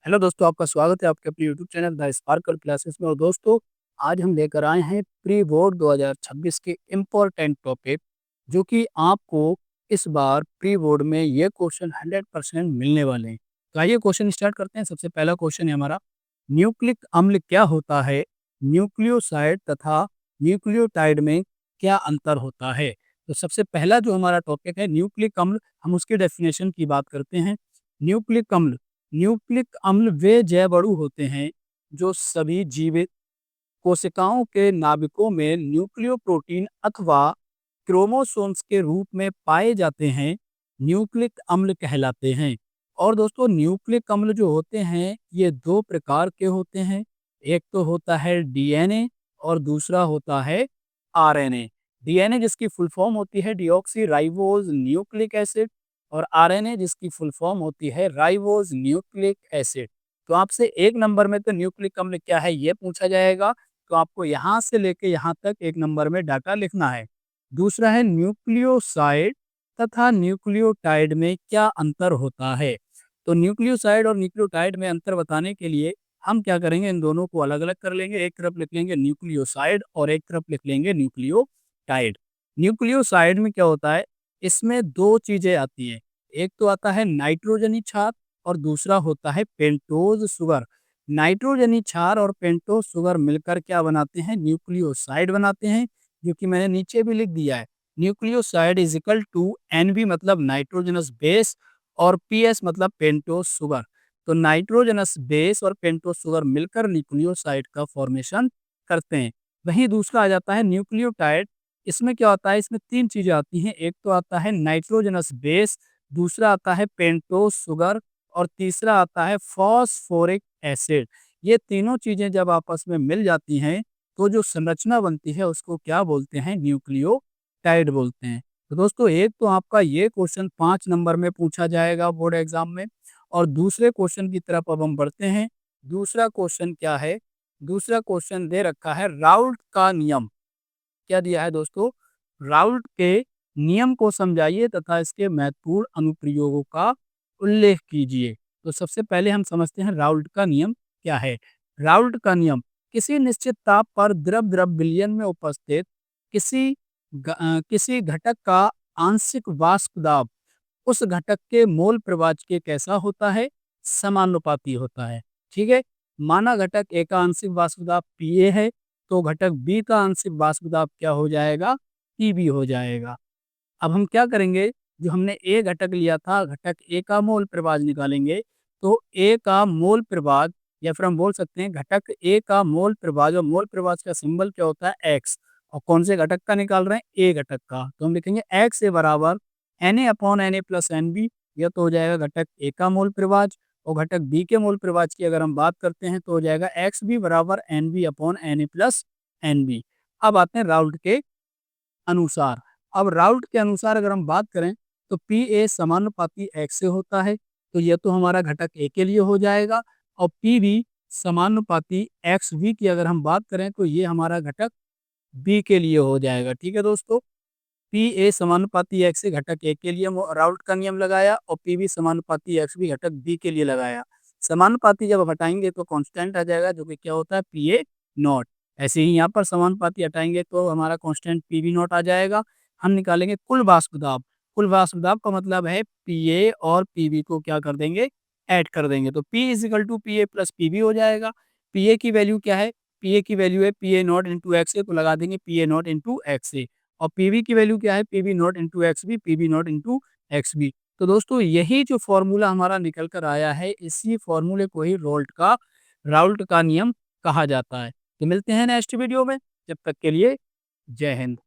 Hello दोस्तों, आपका स्वागत है आपके अपने YouTube channel the sparkle classes में। और दोस्तों, आज हम लेकर आए हैं प्री बोर्ड 2026 के इम्पोर्टेंट टॉपिक, जो कि आपको इस बार प्री बोर्ड में ये क्वेश्चन 100% मिलने वाले हैं। तो आइए क्वेश्चन स्टार्ट करते हैं। सबसे पहला क्वेश्चन है हमारा, न्यूक्लिक अम्ल क्या होता है? न्यूक्लियोसाइड तथा न्यूक्लियोटाइड में क्या अंतर होता है? तो सबसे पहला जो हमारा टॉपिक है न्यूक्लिक अम्ल, हम उसके डेफिनेशन की बात करते हैं। न्यूक्लिक अम्ल वे जैव अणु होते हैं जो सभी जीवित कोशिकाओं के नाभिकों में न्यूक्लियोप्रोटीन अथवा क्रोमोसोम्स के रूप में पाए जाते हैं, न्यूक्लिक अम्ल कहलाते हैं। और दोस्तों, न्यूक्लिक अम्ल जो होते हैं ये दो प्रकार के होते हैं। एक तो होता है डीएनए और दूसरा होता है आरएनए। डीएनए जिसकी फुल फॉर्म होती है डीऑक्सी राइबोज न्यूक्लिक एसिड, और आरएनए जिसकी फुल फॉर्म होती है राइबोज न्यूक्लिक एसिड। तो आपसे एक नंबर में तो न्यूक्लिक अम्ल क्या है ये पूछा जाएगा, तो आपको यहाँ से लेके यहाँ तक एक नंबर में डाटा लिखना है। दूसरा है न्यूक्लियोसाइड तथा न्यूक्लियोटाइड में क्या अंतर होता है? तो न्यूक्लियोसाइड और न्यूक्लियोटाइड में अंतर बताने के लिए हम क्या करेंगे, इन दोनों को अलग अलग कर लेंगे। एक तरफ लिख लेंगे न्यूक्लियोसाइड और एक तरफ लिख लेंगे न्यूक्लियोटाइड। न्यूक्लियोसाइड में क्या होता है, इसमें दो चीजें आती हैं। एक तो आता है नाइट्रोजनी क्षार और दूसरा होता है पेंटोज शुगर। नाइट्रोजनी क्षार और पेंटोज शुगर मिलकर क्या बनाते हैं, न्यूक्लियोसाइड बनाते हैं, जो कि मैंने नीचे भी लिख दिया है। Nucleoside is equal to NB मतलब नाइट्रोजनस बेस और पीएस मतलब पेंटोज शुगर। तो नाइट्रोजनस बेस और पेंटोज शुगर मिलकर न्यूक्लियोसाइड का फॉर्मेशन करते हैं। वहीं दूसरा आ जाता है न्यूक्लियोटाइड। इसमें क्या होता है, इसमें तीन चीजें आती हैं। एक तो आता है नाइट्रोजनस बेस, दूसरा आता है पेंटोज शुगर और तीसरा आता है फॉस्फोरिक एसिड। ये तीनों चीजें जब आपस में मिल जाती हैं तो जो संरचना बनती है उसको क्या बोलते हैं, न्यूक्लियोटाइड बोलते हैं। तो दोस्तों, एक तो आपका ये क्वेश्चन 5 नंबर में पूछा जाएगा बोर्ड एग्जाम में। और दूसरे क्वेश्चन की तरफ अब हम बढ़ते हैं। दूसरा क्वेश्चन क्या है, दूसरा क्वेश्चन दे रखा है राउल्ट का नियम। क्या दिया है दोस्तों, राउल्ट के नियम को समझाइए तथा इसके महत्वपूर्ण अनुप्रयोगों का उल्लेख कीजिए। तो सबसे पहले हम समझते हैं राउल्ट का नियम क्या है। राउल्ट का नियम, किसी निश्चित ताप पर द्रव द्रव विलयन में उपस्थित किसी घटक का आंशिक वाष्प दाब उस घटक के मोल प्रवाह के कैसा होता है, समानुपाती होता है। ठीक है, माना घटक ए का आंशिक वाष्प दाब पीए है, तो घटक बी का आंशिक वाष्प दाब क्या हो जाएगा, पीबी हो जाएगा। अब हम क्या करेंगे, जो हमने ए घटक लिया था, घटक ए का मोल प्रवाह निकालेंगे। तो ए का मोल प्रवाह, या फिर हम बोल सकते हैं घटक ए का मोल प्रवाह, और मोल प्रवाह का सिंबल क्या होता है, एक्स। और कौन से घटक का निकाल रहे हैं, ए घटक का, तो हम लिखेंगे एक्स ए बराबर Na upon Na plus NB. यह तो हो जाएगा घटक ए का मोल प्रवाह। और घटक बी के मोल प्रवाह की अगर हम बात करते हैं तो हो जाएगा एक्स बी बराबर N B upon Na plus NB. अब आते हैं राउल्ट के अनुसार। अब राउल्ट के अनुसार अगर हम बात करें तो पी ए समानुपाती एक्स से होता है, तो यह तो हमारा घटक ए के लिए हो जाएगा। और पी बी समानुपाती एक्स वी की अगर हम बात करें तो ये हमारा घटक बी के लिए हो जाएगा। ठीक है दोस्तों, पी ए समानुपाती एक्स से घटक ए के लिए राउल्ट का नियम लगाया और पी बी समानुपाती एक्स भी घटक बी के लिए लगाया। समानुपाती जब हटाएंगे तो कांस्टेंट आ जाएगा, जो कि क्या होता है, पी ए नॉट। ऐसे ही यहाँ पर समानुपाती हटाएंगे तो हमारा कांस्टेंट पी बी नॉट आ जाएगा। हम निकालेंगे कुल वाष्प दाब। कुल वाष्प दाब का मतलब है पी ए और पी बी को क्या कर देंगे, ऐड कर देंगे। तो P is equal to P A plus P B हो जाएगा। पी ए की वैल्यू क्या है, पी ए की वैल्यू है P A naught into x A, तो लगा देंगे P A naught into x A. और पीवी की वैल्यू क्या है, PV naught into x B, PV naught into x B. तो दोस्तों, यही जो फॉर्मूला हमारा निकल कर आया है, इसी फॉर्मूले को ही राउल्ट का नियम कहा जाता है। तो मिलते हैं नेक्स्ट वीडियो में, जब तक के लिए जय हिंद।